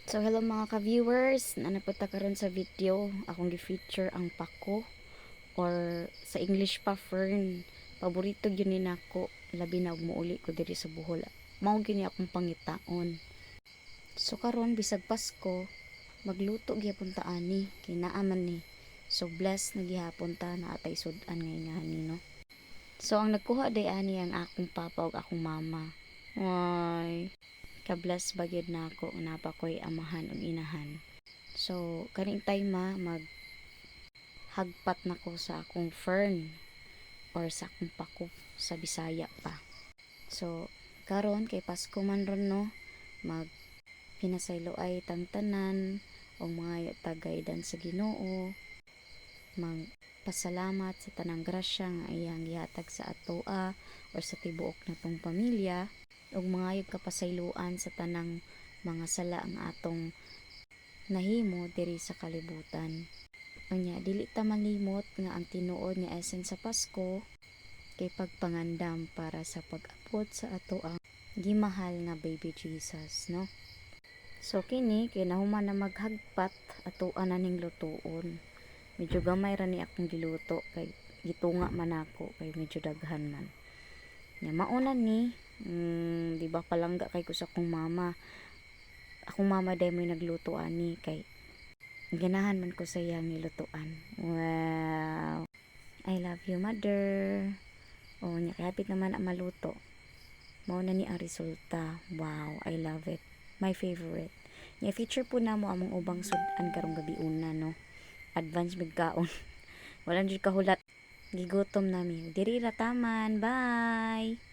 So hello mga ka-viewers, napunta karon sa video akong gi-feature ang pako or sa English pa fern. Paborito gyud ni nako, labi na og muuli ko diri sa Bohol. Mao gini akong pangitaon. So karon bisag Pasko, magluto gyapon ta ani kay naa man ni. So bless na gihapon ta na atay sud-an nga ingani no. So ang nagkuha day ani ang akong papa ug akong mama. Why? Kablas bagid na ako napa ko'y amahan ug inahan. So kaning time mag hagpat na ko sa akong fern or sa akong pako sa Bisaya pa. So karon kay Pasko man ron no, mag pinasaylo ay tantanan o mga tagaydan sa Ginoo, mag pasalamat sa tanang grasya nga iyang gihatag sa atoa or sa tibuok natong pamilya ug mga kapasayloan sa tanang mga sala ang atong nahimo diri sa kalibutan. Unya dili ta malimot nga ang tinuod nga essence sa Pasko kay pagpangandam para sa pag-abot sa ato ang gimahal nga baby Jesus, no? So kini kay nahuman na maghagpat atoan na ning lutuon. Medyo gamay ra ni akong giluto kay gitunga man ako kay medyo daghan man. Nya mauna ni di ba palangga kay ko sa akong mama. Akong mama day may nagluto ani kay ganahan man ko sa iyang nilutuan. Wow. I love you, mother. Oh, nya kapit naman ang maluto. Mao na ni ang resulta. Wow, I love it. My favorite. Nya feature po na mo among ubang sudan karong gabi una no. Advance bigkaon. Wala jud kahulat. Gigutom nami. Diri ra taman. Bye.